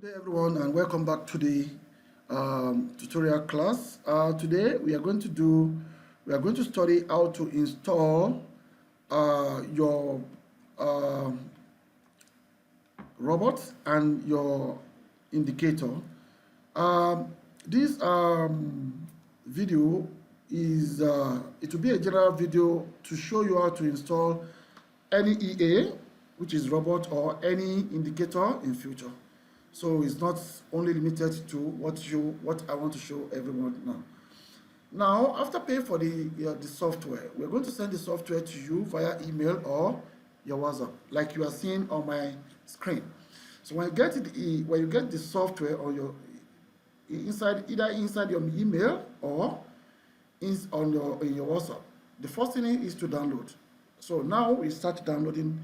Good day, everyone, and welcome back to the tutorial class. Today we are going to study how to install your robot and your indicator. This video is it will be a general video to show you how to install any EA, which is robot, or any indicator in future. So it's not only limited to what I want to show everyone now. Now, after paying for the software, we're going to send the software to you via email or your WhatsApp, like you are seeing on my screen. So when you get the software on your either inside your email or in your WhatsApp, the first thing is to download. So now we start downloading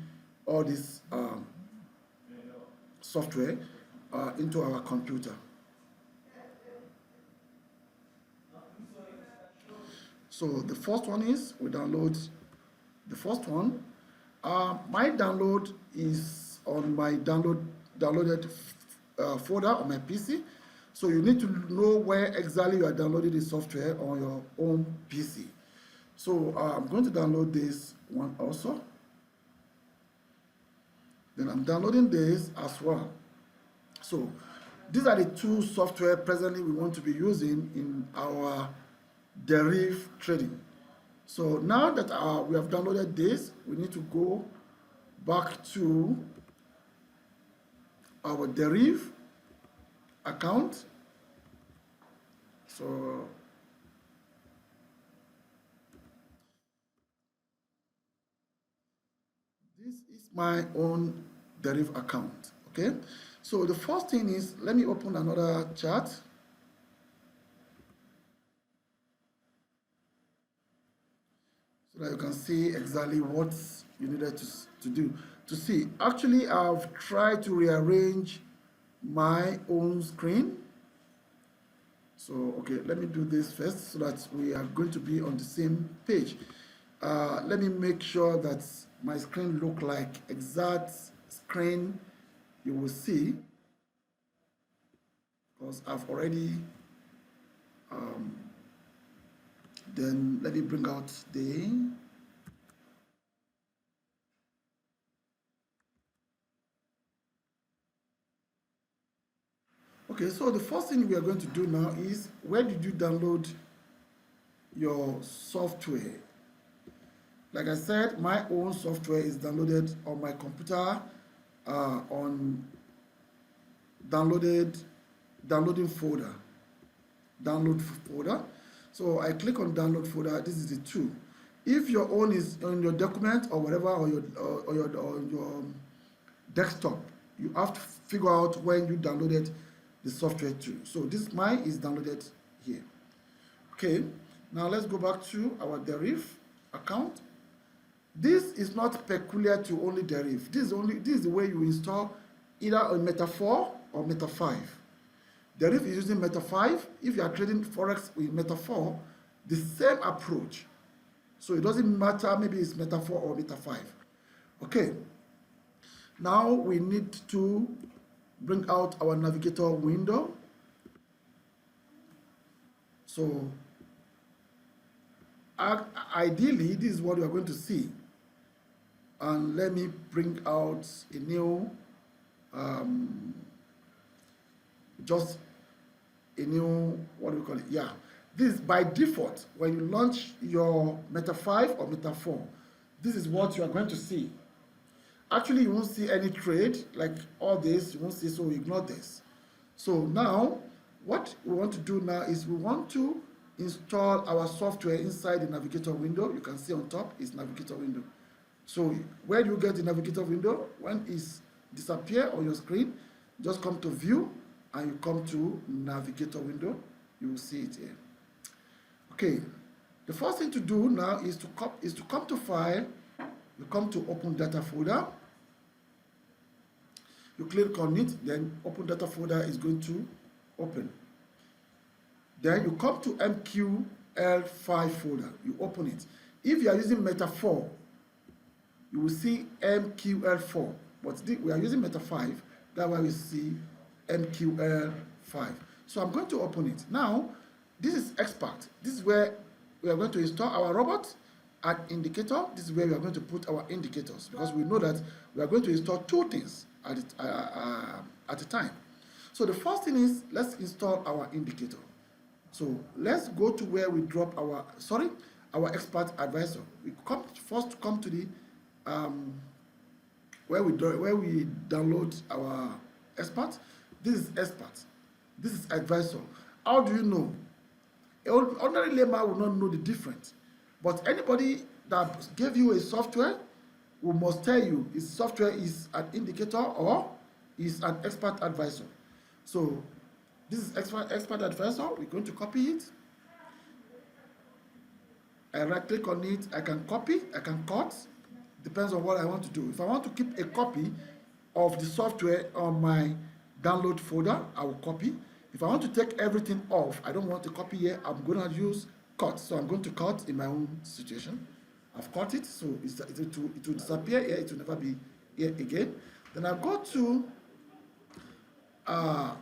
all this software into our computer. So the first one is we download the first one. My download is on my downloaded folder on my PC. So you need to know where exactly you are downloading the software on your own PC. So I'm going to download this one also. Then I'm downloading this as well. So these are the two software presently we want to be using in our deriv trading. So now that we have downloaded this, we need to go back to our deriv account. So this is my own deriv account. Okay, so the first thing is, let me open another chart. So that you can see exactly what you needed to do. To see, actually, I've tried to rearrange my own screen. So, okay, let me do this first so that we are going to be on the same page. Let me make sure that my screen look like exact screen you will see, because I've already then let me bring out the okay. So the first thing we are going to do now is, where did you download your software? Like I said, my own software is downloaded on my computer on downloading folder, download folder. So I click on download folder. This is the two. If your own is on your document or whatever, or your desktop, you have to figure out when you downloaded the software too. So this mine is downloaded here. Okay, now let's go back to our deriv account. This is not peculiar to only deriv. This is the way you install either on Mt4 or Mt5. Deriv is using Mt5. If you are trading forex with Mt4, the same approach. So it doesn't matter, maybe it's Mt4 or Mt5. Okay. Now we need to bring out our navigator window. So ideally, this is what we are going to see. And let me bring out a new, just a new, what do we call it? Yeah, this by default, when you launch your Mt5 or Mt4, this is what you are going to see. Actually, you won't see any trade like all this, you won't see, so ignore this. So now, what we want to do now is we want to install our software inside the navigator window. You can see on top is navigator window. So where do you get the navigator window? When it disappear on your screen, just come to view and you come to navigator window. You will see it here. Okay, the first thing to do now is to come to file. You come to open data folder. You click on it, then open data folder is going to open. Then you come to MT5 folder. You open it. If you are using Mt4, you will see MT4, but we are using Mt5. That's why we see MQL5. So I'm going to open it. Now, this is expert. This is where we are going to install our robot and indicator. This is where we are going to put our indicators, because we know that we are going to install two things at a time. So the first thing is, let's install our indicator. So let's go to where we drop our expert advisor. We come to the where we download our expert. This is expert. This is advisor. How do you know? Ordinary layman will not know the difference, but anybody that gave you a software will must tell you if software is an indicator or is an expert advisor. So this is expert advisor. We're going to copy it. I right click on it. I can copy, I can cut. Depends on what I want to do. If I want to keep a copy of the software on my download folder, I will copy. If I want to take everything off, I don't want to copy here, I'm going to use cut. So I'm going to cut in my own situation. I've cut it, so it will disappear here, it will never be here again. Then I go to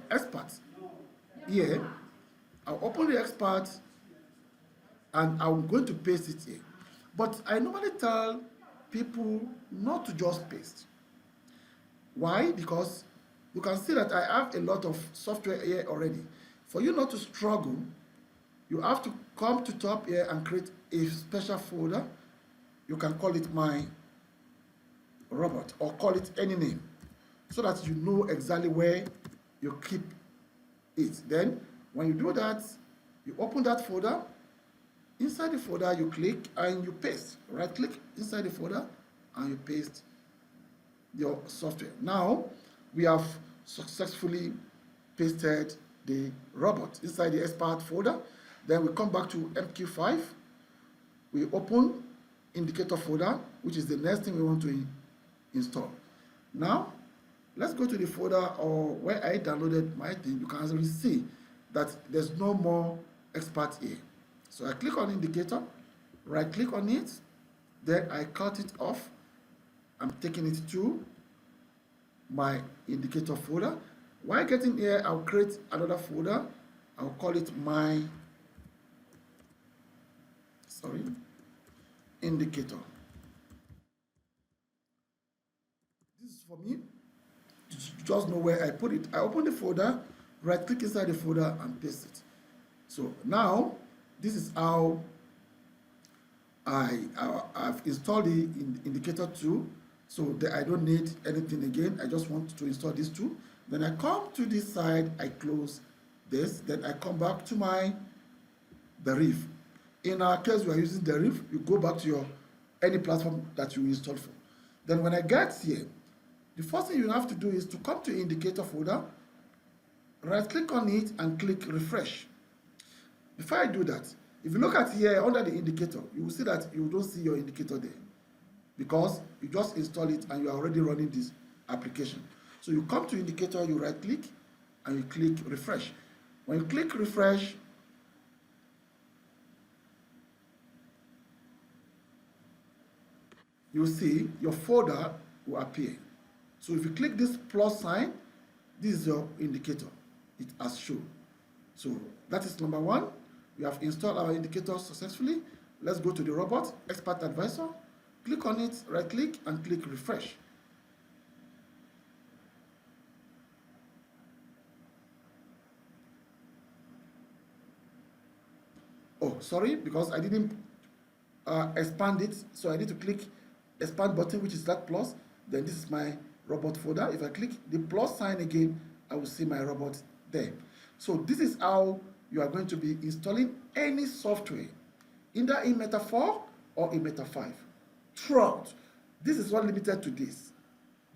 expert. Here, I'll open the expert and I'm going to paste it here. But I normally tell people not to just paste. Why? Because you can see that I have a lot of software here already. For you not to struggle, you have to come to top here and create a special folder. You can call it my robot or call it any name, so that you know exactly where you keep it. Then when you do that, you open that folder. Inside the folder, you click and you paste. Right click inside the folder and you paste your software. Now we have successfully pasted the robot inside the expert folder. Then we come back to MT5. We open indicator folder, which is the next thing we want to install. Now let's go to the folder or where I downloaded my thing. You can actually see that there's no more expert here. So I click on indicator, right click on it, then I cut it off. I'm taking it to my indicator folder. While getting here, I'll create another folder. I'll call it my indicator. This is for me to just know where I put it. I open the folder, right click inside the folder and paste it. So now this is how I've installed the indicator 2, so that I don't need anything again. I just want to install these two. Then I come to this side, I close this, then I come back to the reef. In our case, we are using the reef. You go back to any platform that you install for. Then when I get here, the first thing you have to do is to come to indicator folder, right click on it and click refresh. Before I do that, if you look at here under the indicator, you will see that you don't see your indicator there, because you just install it and you are already running this application. So you come to indicator, you right click and you click refresh. When you click refresh, you will see your folder will appear. So if you click this plus sign, this is your indicator. It has shown. So that is number one. We have installed our indicator successfully. Let's go to the robot, expert advisor. Click on it, right click and click refresh. Oh, sorry, because I didn't expand it. So I need to click expand button, which is that plus. Then this is my robot folder. If I click the plus sign again, I will see my robot there. So this is how you are going to be installing any software, either in Mt4 or in Mt5. Throughout, this is not limited to this.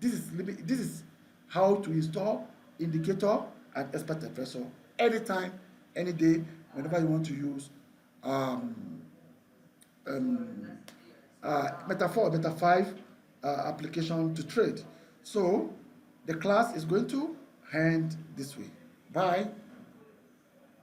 This is how to install indicator and expert advisor anytime, any day, whenever you want to use Mt4 or Mt5 application to trade. So the class is going to end this way. Bye.